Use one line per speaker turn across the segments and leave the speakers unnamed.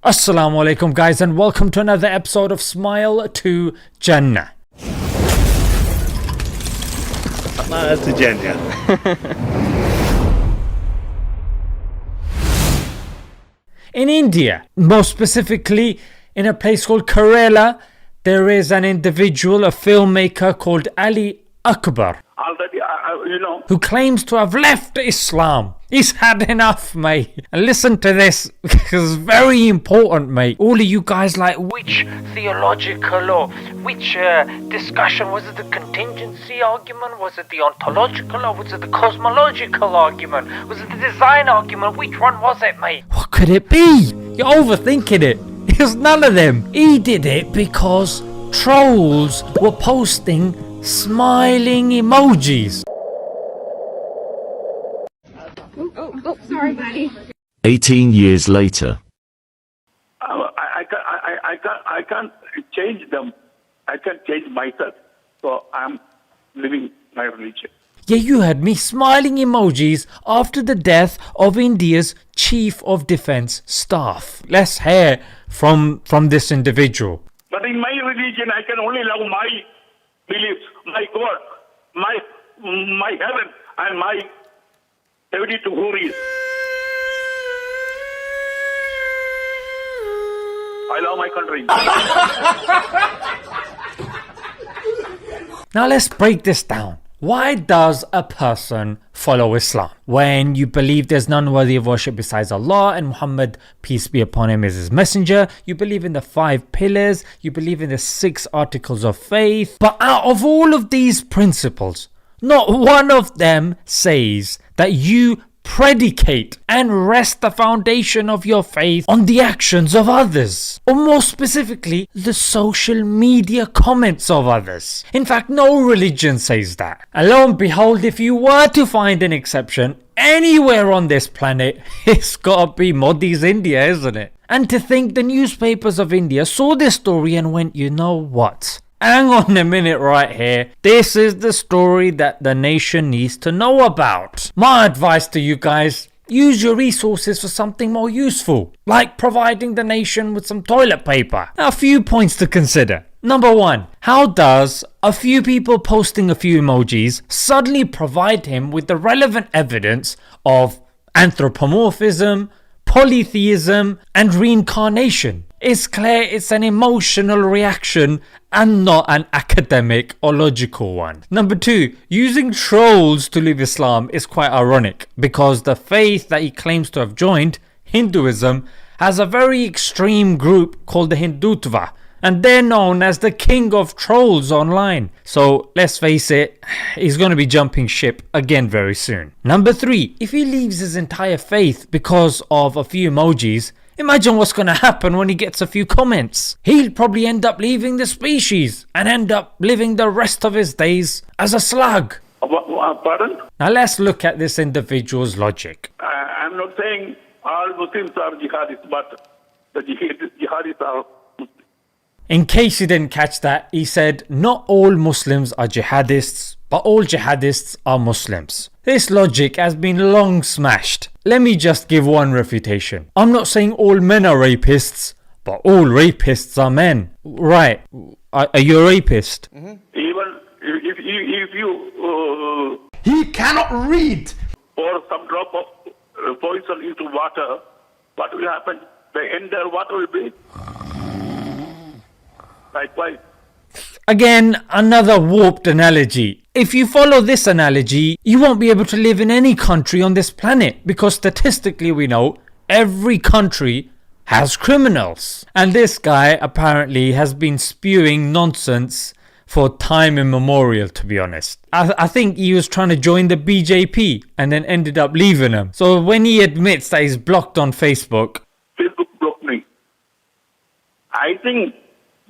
Assalamu alaikum guys, and welcome to another episode of Smile to Jannah.
Smile to Jannah.
In India, more specifically in a place called Kerala, there is an individual, a filmmaker called Ali Akbar,
Already,
who claims to have left Islam. He's had enough, mate. And listen to this, because it's very important, mate. All of you guys, like, which theological or which discussion? Was it the contingency argument? Was it the ontological or was it the cosmological argument? Was it the design argument? Which one was it, mate? What could it be? You're overthinking it. It was none of them. He did it because trolls were posting smiling emojis.
Oh, sorry, buddy.
18 years later.
I can't change them. I can't change myself. So I'm living my religion.
Yeah, you had me smiling emojis after the death of India's Chief of Defence Staff. Let's hear from this individual.
But in my religion, I can only love my beliefs, my God, my heaven, and my 72 Houris. I love my country.
Now let's break this down. Why does a person follow Islam? When you believe there's none worthy of worship besides Allah and Muhammad, peace be upon him, is his messenger. You believe in the 5 pillars. You believe in the 6 articles of faith. But out of all of these principles, not one of them says that you predicate and rest the foundation of your faith on the actions of others, or more specifically, the social media comments of others. In fact, no religion says that. And lo and behold, if you were to find an exception anywhere on this planet, it's gotta be Modi's India, isn't it? And to think the newspapers of India saw this story and went, you know what? Hang on a minute right here. This is the story that the nation needs to know about. My advice to you guys, use your resources for something more useful, like providing the nation with some toilet paper. Now, a few points to consider. Number 1, how does a few people posting a few emojis suddenly provide him with the relevant evidence of anthropomorphism, polytheism, and reincarnation? It's clear it's an emotional reaction and not an academic or logical one. Number 2, using trolls to leave Islam is quite ironic because the faith that he claims to have joined, Hinduism, has a very extreme group called the Hindutva, and they're known as the king of trolls online. So let's face it, he's going to be jumping ship again very soon. Number 3, if he leaves his entire faith because of a few emojis, imagine what's going to happen when he gets a few comments. He'll probably end up leaving the species and end up living the rest of his days as a slug.
Pardon?
Now let's look at this individual's logic.
I'm not saying all Muslims are jihadists, but the jihadists are Muslims.
In case you didn't catch that, he said not all Muslims are jihadists, but all jihadists are Muslims. This logic has been long smashed. Let me just give one refutation. I'm not saying all men are rapists, but all rapists are men. Right, are you a rapist?
Mm-hmm. Even if you
he cannot read.
Pour some drop of poison into water, what will happen? The entire water will be likewise.
Again, another warped analogy. If you follow this analogy, you won't be able to live in any country on this planet because statistically we know every country has criminals. And this guy apparently has been spewing nonsense for time immemorial, to be honest. I think he was trying to join the BJP and then ended up leaving them. So when he admits that he's blocked on Facebook
blocked me. I think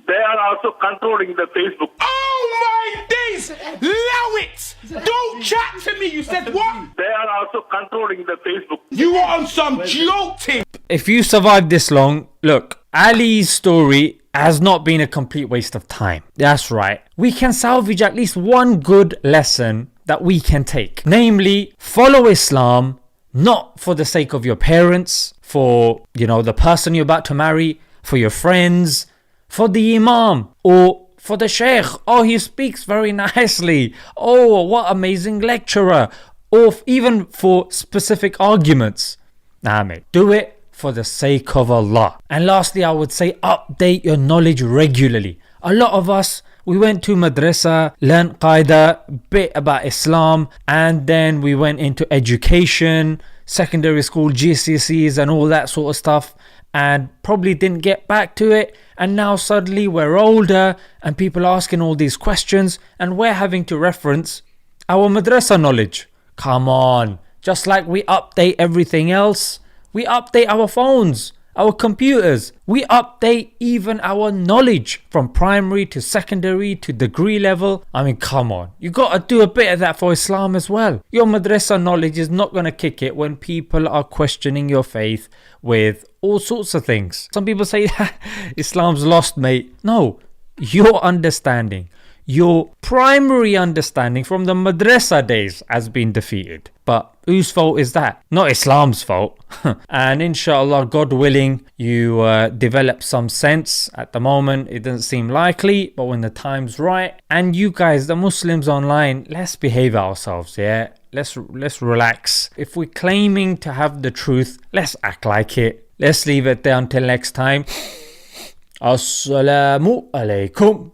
they are also controlling the Facebook.
Oh my days! Allow it! Don't chat to me, you said what?
They are also controlling the Facebook.
You are on some joke thing.
If you survived this long, look, Ali's story has not been a complete waste of time. That's right. We can salvage at least one good lesson that we can take. Namely, follow Islam, Not for the sake of your parents, for, the person you're about to marry, for your friends, for the imam, or for the sheikh. Oh, he speaks very nicely. Oh, what amazing lecturer. Or even for specific arguments. Nah, mate, do it for the sake of Allah. And lastly, I would say update your knowledge regularly. A lot of us, we went to madrasa, learned qaida, bit about Islam, and then we went into education, secondary school, GCSEs and all that sort of stuff, and probably didn't get back to it. And now suddenly we're older and people are asking all these questions and we're having to reference our madrasa knowledge. Come on, just like we update everything else, we update our phones, our computers, we update even our knowledge from primary to secondary to degree level. I mean, come on, you gotta do a bit of that for Islam as well. Your madrasa knowledge is not gonna kick it when people are questioning your faith with all sorts of things. Some people say Islam's lost, mate. No, your understanding, your primary understanding from the madrasa days has been defeated. But whose fault is that? Not Islam's fault. And inshallah, God willing, you develop some sense. At the moment, it doesn't seem likely, but when the time's right, and you guys, the Muslims online, let's behave ourselves, yeah? Let's relax. If we're claiming to have the truth, let's act like it. Let's leave it there until next time. Assalamu alaikum.